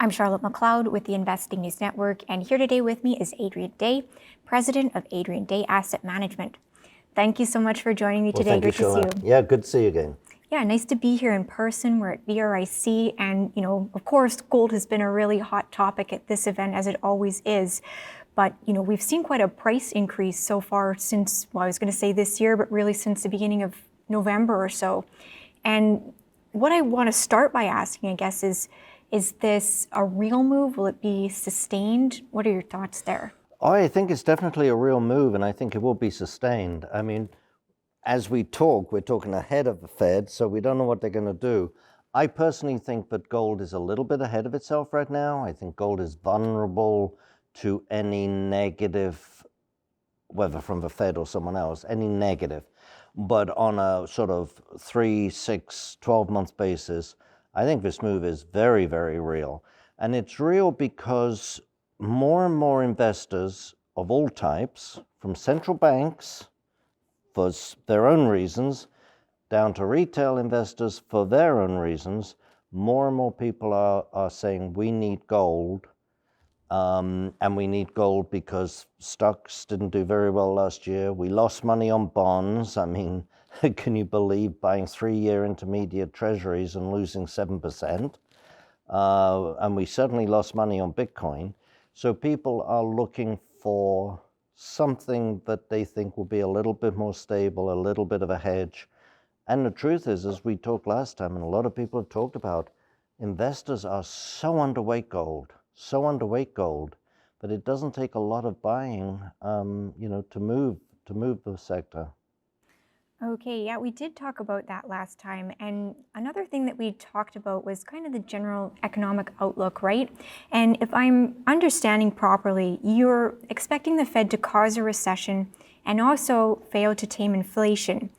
I'm Charlotte McLeod with the Investing News Network, and here today with me is Adrian Day, President of Adrian Day Asset Management. Thank you so much for joining me today. Great to see you. Yeah, good to see you again. Yeah, nice to be here in person. We're at VRIC, and of course, gold has been a really hot topic at this event, as it always is. But we've seen quite a price increase so far since, well, I was going to say this year, but really since the beginning of November or so. And what I want to start by asking, I guess, is this a real move? Will it be sustained? What are your thoughts there? I think it's definitely a real move, and I think it will be sustained. I mean, as we talk, we're talking ahead of the Fed, so we don't know what they're going to do. I personally think that gold is a little bit ahead of itself right now. I think gold is vulnerable to any negative, whether from the Fed or someone else, any negative. But on a sort of 3, 6, 12-month basis, I think this move is very, very real. And it's real because more and more investors of all types, from central banks for their own reasons, down to retail investors for their own reasons, more and more people are saying we need gold. And we need gold because stocks didn't do very well last year. We lost money on bonds. I mean, can you believe buying 3-year intermediate treasuries and losing 7%? And we certainly lost money on Bitcoin. So people are looking for something that they think will be a little bit more stable, a little bit of a hedge. And the truth is, as we talked last time, and a lot of people have talked about, investors are so underweight gold, but it doesn't take a lot of buying, to move the sector. Okay, yeah, we did talk about that last time. And another thing that we talked about was kind of the general economic outlook, right? And if I'm understanding properly, you're expecting the Fed to cause a recession and also fail to tame inflation.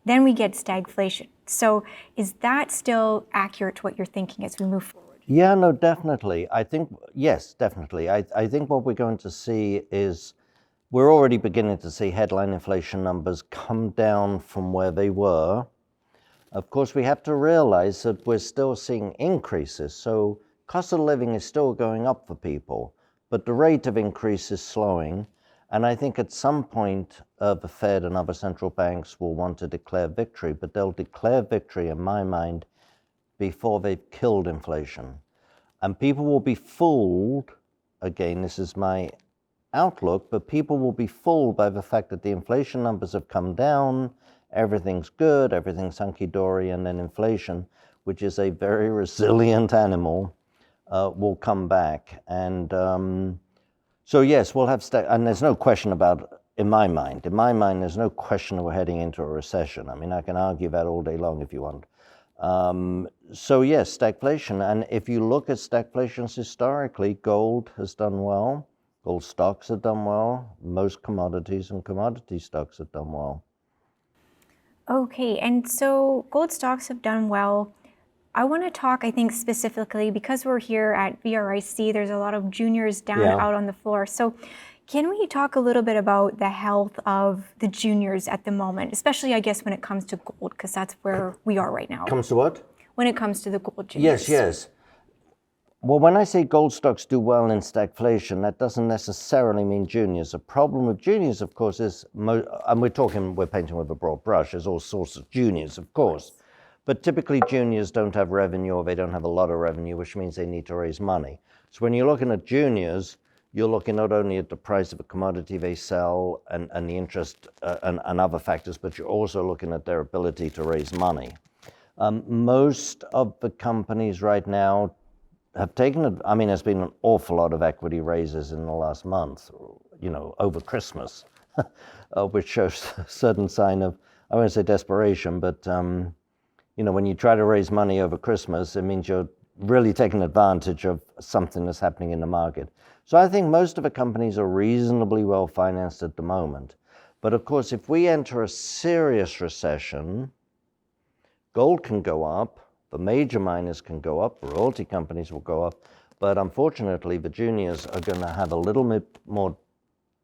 Then we get stagflation. So is that still accurate to what you're thinking as we move forward? Yeah, no, definitely. I think, yes, definitely. I think what we're going to see is we're already beginning to see headline inflation numbers come down from where they were. Of course, we have to realize that we're still seeing increases. So cost of living is still going up for people, but the rate of increase is slowing. And I think at some point, the Fed and other central banks will want to declare victory, but they'll declare victory, in my mind, before they've killed inflation. And people will be fooled, again, this is my outlook, but people will be fooled by the fact that the inflation numbers have come down, everything's good, everything's hunky-dory, and then inflation, which is a very resilient animal, will come back. And so yes, we'll have, and there's no question about, in my mind, there's no question that we're heading into a recession. I mean, I can argue that all day long if you want. So yes, stagflation. And if you look at stagflations historically, gold has done well. Gold stocks have done well. Most commodities and commodity stocks have done well. Okay, and so gold stocks have done well. I want to talk, I think, specifically, because we're here at VRIC, there's a lot of juniors out on the floor. So can we talk a little bit about the health of the juniors at the moment, especially, I guess, when it comes to gold, because that's where we are right now. Comes to what? When it comes to the gold juniors. Yes. Well, when I say gold stocks do well in stagflation, that doesn't necessarily mean juniors. The problem with juniors, of course, is, and we're painting with a broad brush, there's all sorts of juniors, of course. But typically juniors don't have revenue, or they don't have a lot of revenue, which means they need to raise money. So when you're looking at juniors, you're looking not only at the price of a commodity they sell and the interest and other factors, but you're also looking at their ability to raise money. Most of the companies right now have taken, there's been an awful lot of equity raises in the last month, over Christmas, which shows a certain sign of, I won't say desperation, but, when you try to raise money over Christmas, it means you're really taking advantage of something that's happening in the market. So I think most of the companies are reasonably well financed at the moment. But of course, if we enter a serious recession, gold can go up, the major miners can go up, royalty companies will go up, but unfortunately the juniors are going to have a little bit more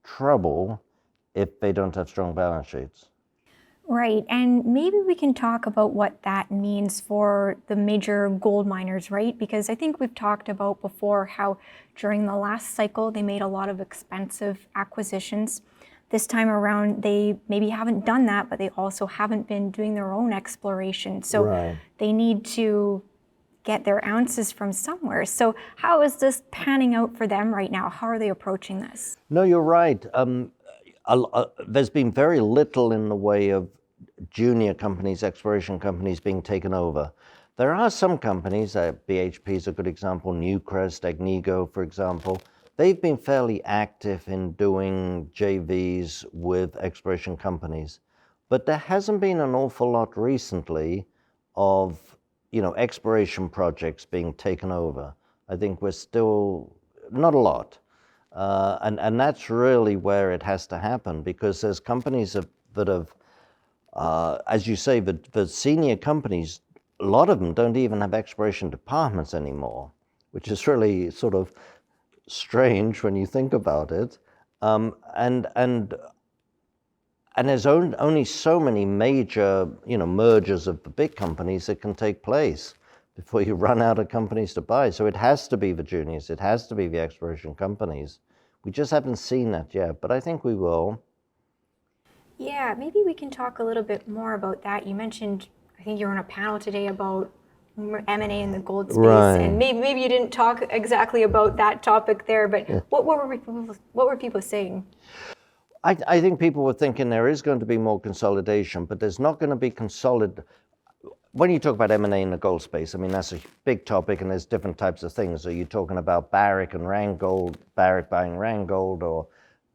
trouble if they don't have strong balance sheets. Right, and maybe we can talk about what that means for the major gold miners, right? Because I think we've talked about before how during the last cycle they made a lot of expensive acquisitions. This time around, they maybe haven't done that, but they also haven't been doing their own exploration. So Right. they need to get their ounces from somewhere. So how is this panning out for them right now? How are they approaching this? No, you're right. There's been very little in the way of junior companies, exploration companies being taken over. There are some companies, BHP is a good example, Newcrest, Agnico, for example. They've been fairly active in doing JVs with exploration companies. But there hasn't been an awful lot recently of, exploration projects being taken over. I think we're still, not a lot. And that's really where it has to happen, because there's companies that have, as you say, the senior companies, a lot of them don't even have exploration departments anymore, which is really sort of strange when you think about it. And there's only so many major, mergers of the big companies that can take place before you run out of companies to buy. So it has to be the juniors, it has to be the exploration companies. We just haven't seen that yet, but I think we will. Yeah, maybe we can talk a little bit more about that. You mentioned, I think you were on a panel today about M&A in the gold space, Right. and maybe you didn't talk exactly about that topic there, but what were people saying? I think people were thinking there is going to be more consolidation, but there's not going to be when you talk about M&A in the gold space, I mean, that's a big topic, and there's different types of things. Are you talking about Barrick and Randgold, Barrick buying Randgold, or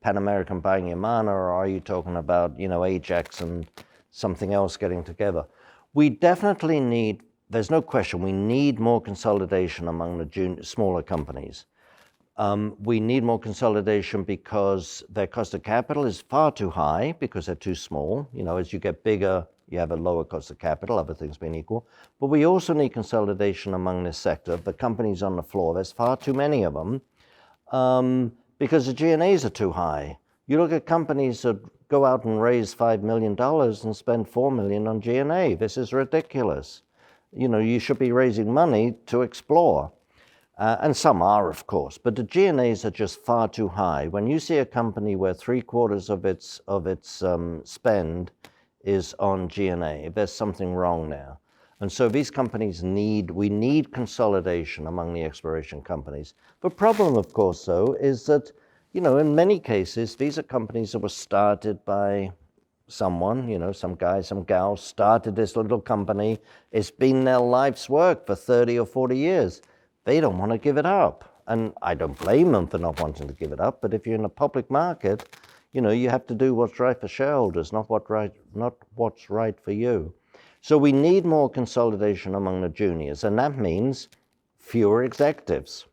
Pan American buying Yamana, or are you talking about, Ajax and something else getting together? We definitely need, there's no question, we need more consolidation among the smaller companies. We need more consolidation because their cost of capital is far too high because they're too small. As you get bigger, you have a lower cost of capital, other things being equal. But we also need consolidation among this sector. The companies on the floor, there's far too many of them because the G&As are too high. You look at companies that go out and raise $5 million and spend $4 million on G&A. This is ridiculous. You should be raising money to explore. And some are, of course, but the G&As are just far too high. When you see a company where 3/4 of its spend is on G&A, there's something wrong there. And so these companies we need consolidation among the exploration companies. The problem, of course, though, is that, in many cases, these are companies that were started by someone, some guy, some gal started this little company. It's been their life's work for 30 or 40 years. They don't want to give it up. And I don't blame them for not wanting to give it up. But if you're in a public market, you have to do what's right for shareholders, not what's right for you. So we need more consolidation among the juniors. And that means fewer executives,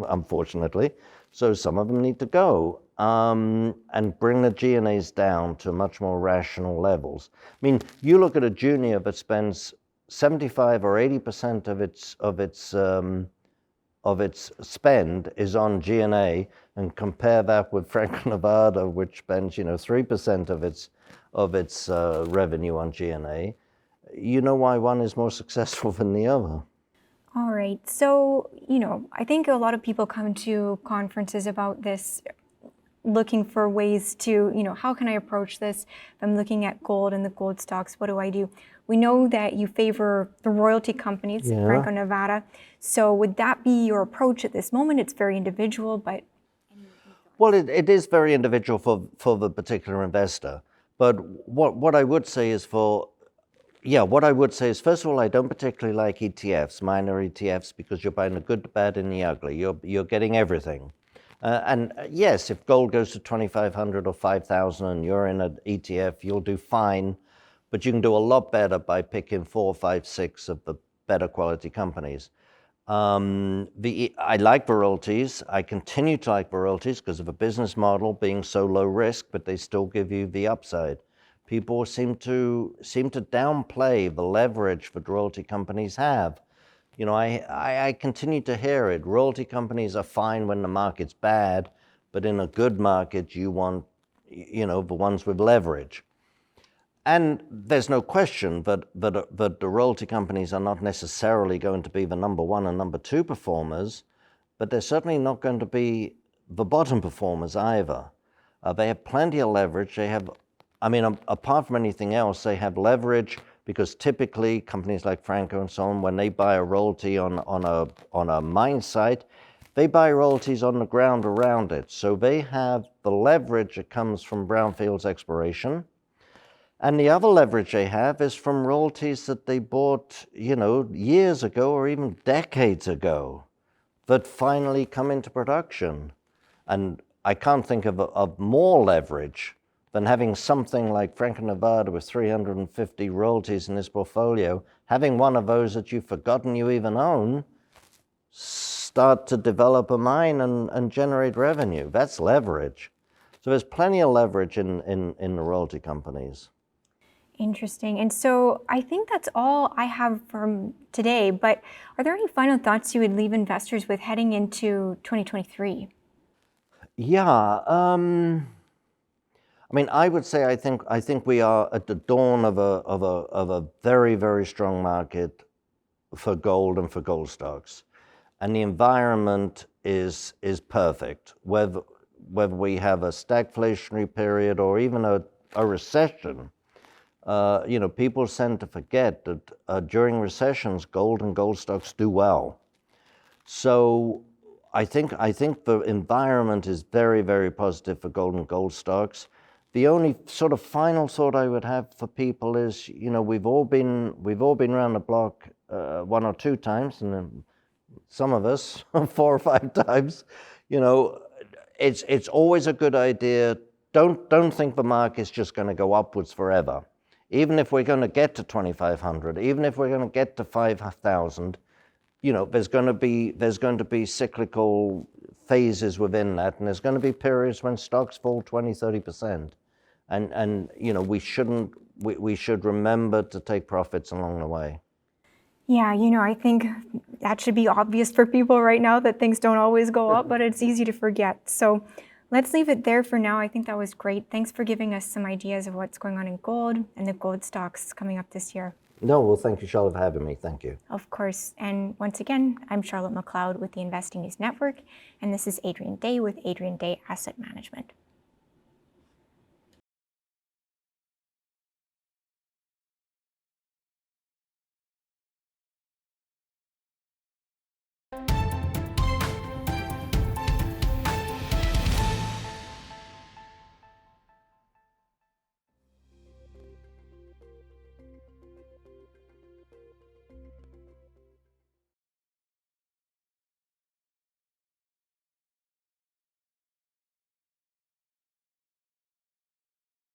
unfortunately. So some of them need to go and bring the G&As down to much more rational levels. I mean, you look at a junior that spends 75 or 80% of its spend is on G&A, and compare that with Franco-Nevada, which spends 3% of its revenue on G&A. You know why one is more successful than the other. All right, so I think a lot of people come to conferences about this looking for ways to, how can I approach this? If I'm looking at gold and the gold stocks, what do I do? We know that you favor the royalty companies, Yeah. Franco-Nevada. So would that be your approach at this moment? It's very individual, but... Well, it is very individual for the particular investor. But what I would say is first of all, I don't particularly like ETFs, minor ETFs, because you're buying the good, the bad, and the ugly. You're getting everything. And yes, if gold goes to 2,500 or 5,000 and you're in an ETF, you'll do fine, but you can do a lot better by picking 4, 5, 6 of the better quality companies. I like the royalties. I continue to like the royalties because of a business model being so low risk, but they still give you the upside. People seem to downplay the leverage that royalty companies have. I continue to hear it. Royalty companies are fine when the market's bad, but in a good market, you want, the ones with leverage. And there's no question that the royalty companies are not necessarily going to be the number one and number two performers, but they're certainly not going to be the bottom performers either. They have plenty of leverage. They have, I mean, apart from anything else, they have leverage because typically companies like Franco and so on, when they buy a royalty on a mine site, they buy royalties on the ground around it. So they have the leverage that comes from brownfields exploration. And the other leverage they have is from royalties that they bought, years ago or even decades ago that finally come into production. And I can't think of more leverage than having something like Franco-Nevada with 350 royalties in this portfolio, having one of those that you've forgotten you even own, start to develop a mine and generate revenue. That's leverage. So there's plenty of leverage in the royalty companies. Interesting. And so I think that's all I have from today, but are there any final thoughts you would leave investors with heading into 2023? Yeah, I mean, I would say I think we are at the dawn of a very, very strong market for gold and for gold stocks, and the environment is perfect. Whether we have a stagflationary period or even a recession, people tend to forget that during recessions, gold and gold stocks do well. So I think the environment is very, very positive for gold and gold stocks. The only sort of final thought I would have for people is, we've all been around the block one or two times, and then some of us 4 or 5 times. It's always a good idea. Don't think the market's just going to go upwards forever. Even if we're going to get to 2,500, even if we're going to get to 5,000, there's going to be cyclical phases within that, and there's going to be periods when stocks fall 20, 30%. And we should remember to take profits along the way. Yeah, I think that should be obvious for people right now that things don't always go up, but it's easy to forget. So let's leave it there for now. I think that was great. Thanks for giving us some ideas of what's going on in gold and the gold stocks coming up this year. No, well, thank you, Charlotte, for having me. Thank you. Of course. And once again, I'm Charlotte McLeod with the Investing News Network, and this is Adrian Day with Adrian Day Asset Management.